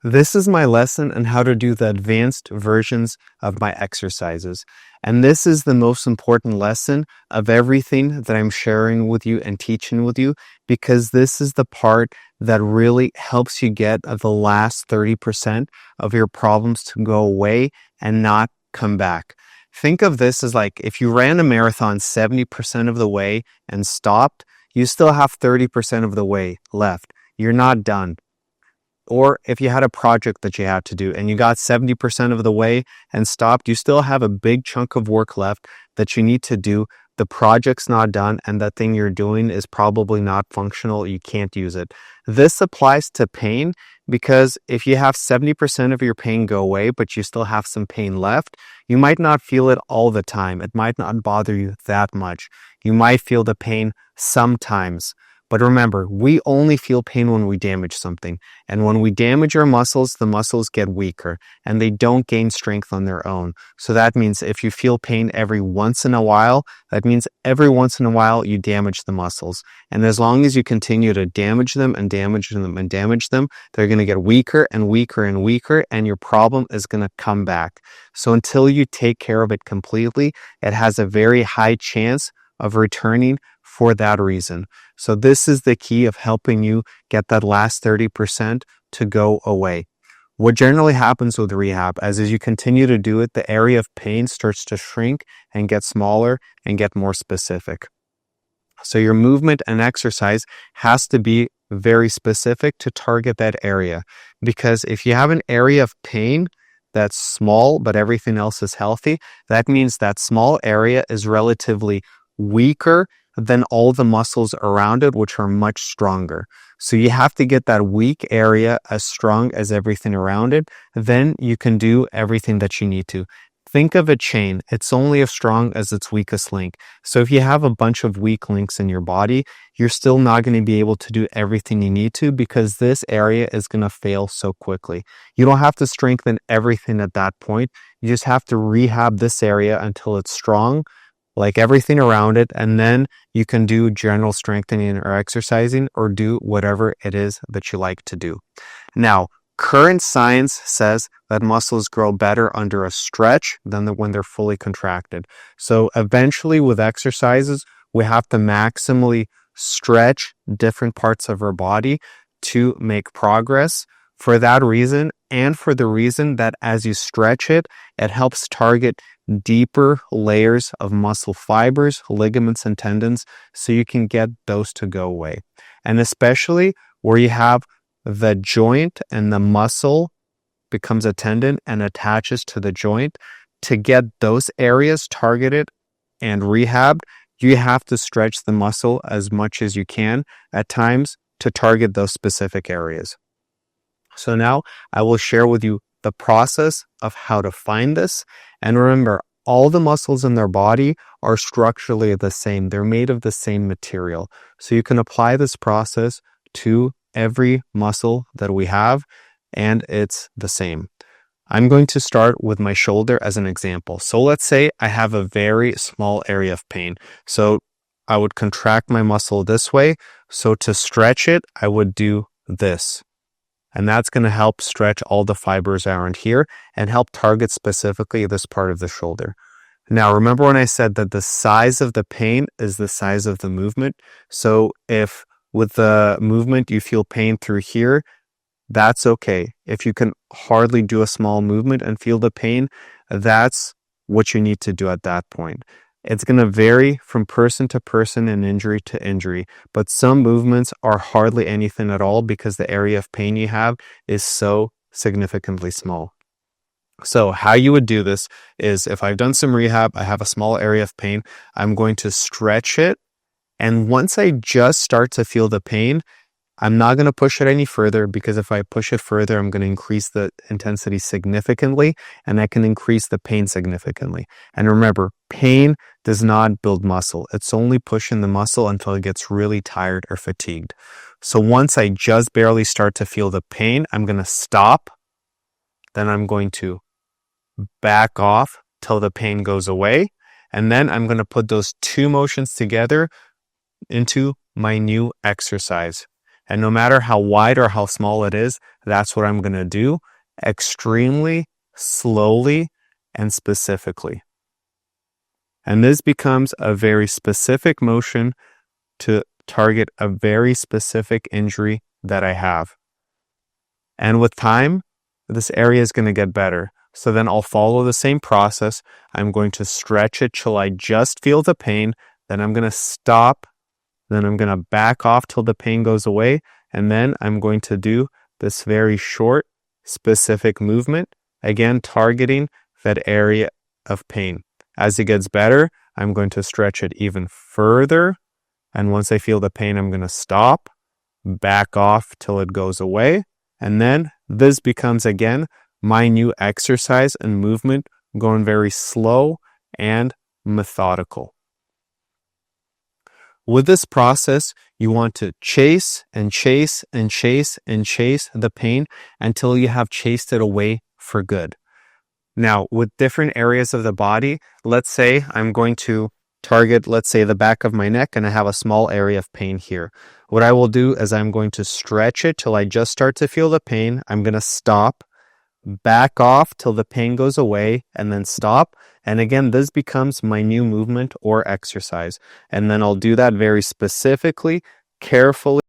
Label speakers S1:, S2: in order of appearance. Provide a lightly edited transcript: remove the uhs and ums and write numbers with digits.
S1: This is my lesson on how to do the advanced versions of my exercises. And this is the most important lesson of everything that I'm sharing with you and teaching with you, because this is the part that really helps you get the last 30% of your problems to go away and not come back. Think of this as like if you ran a marathon 70% of the way and stopped, you still have 30% of the way left. You're not done. Or if you had a project that you had to do and you got 70% of the way and stopped, you still have a big chunk of work left that you need to do. The project's not done and that thing you're doing is probably not functional. You can't use it. This applies to pain because if you have 70% of your pain go away, but you still have some pain left, you might not feel it all the time. It might not bother you that much. You might feel the pain sometimes. But remember, we only feel pain when we damage something. And when we damage our muscles, the muscles get weaker and they don't gain strength on their own. So that means if you feel pain every once in a while, that means every once in a while you damage the muscles. And as long as you continue to damage them and damage them and damage them, they're going to get weaker and weaker and weaker, and your problem is going to come back. So until you take care of it completely, it has a very high chance of returning for that reason. So this is the key of helping you get that last 30% to go away. What generally happens with rehab as you continue to do it, the area of pain starts to shrink and get smaller and get more specific. So your movement and exercise has to be very specific to target that area. Because if you have an area of pain that's small, but everything else is healthy, that means that small area is relatively weaker than all the muscles around it, which are much stronger. So you have to get that weak area as strong as everything around it. Then you can do everything that you need to. Think of a chain. It's only as strong as its weakest link. So if you have a bunch of weak links in your body, you're still not going to be able to do everything you need to because this area is going to fail so quickly. You don't have to strengthen everything at that point. You just have to rehab this area until it's strong, like everything around it, and then you can do general strengthening or exercising or do whatever it is that you like to do. Now, current science says that muscles grow better under a stretch than when they're fully contracted. So eventually with exercises, we have to maximally stretch different parts of our body to make progress. For that reason, and for the reason that as you stretch it, it helps target deeper layers of muscle fibers, ligaments, and tendons, so you can get those to go away. And especially where you have the joint and the muscle becomes a tendon and attaches to the joint, to get those areas targeted and rehabbed, you have to stretch the muscle as much as you can at times to target those specific areas. So now I will share with you the process of how to find this. And remember, all the muscles in their body are structurally the same. They're made of the same material. So you can apply this process to every muscle that we have, and it's the same. I'm going to start with my shoulder as an example. So let's say I have a very small area of pain. So I would contract my muscle this way. So to stretch it, I would do this. And that's going to help stretch all the fibers around here and help target specifically this part of the shoulder. Now, remember when I said that the size of the pain is the size of the movement? So if with the movement you feel pain through here, that's okay. If you can hardly do a small movement and feel the pain, that's what you need to do at that point. It's going to vary from person to person and injury to injury, but some movements are hardly anything at all because the area of pain you have is so significantly small. So how you would do this is, if I've done some rehab, I have a small area of pain, I'm going to stretch it. And once I just start to feel the pain, I'm not going to push it any further, because if I push it further, I'm going to increase the intensity significantly and I can increase the pain significantly. And remember, pain does not build muscle. It's only pushing the muscle until it gets really tired or fatigued. So once I just barely start to feel the pain, I'm going to stop. Then I'm going to back off till the pain goes away. And then I'm going to put those two motions together into my new exercise. And no matter how wide or how small it is, that's what I'm going to do extremely slowly and specifically. And this becomes a very specific motion to target a very specific injury that I have. And with time, this area is going to get better. So then I'll follow the same process. I'm going to stretch it till I just feel the pain. Then I'm going to stop. Then I'm going to back off till the pain goes away. And then I'm going to do this very short, specific movement, again, targeting that area of pain. As it gets better, I'm going to stretch it even further. And once I feel the pain, I'm going to stop, back off till it goes away. And then this becomes, again, my new exercise and movement, going very slow and methodical. With this process, you want to chase and chase and chase and chase the pain until you have chased it away for good. Now, with different areas of the body, let's say I'm going to target, let's say, the back of my neck, and I have a small area of pain here. What I will do is I'm going to stretch it till I just start to feel the pain. I'm going to stop, back off till the pain goes away, and then stop. And again, this becomes my new movement or exercise. And then I'll do that very specifically, carefully.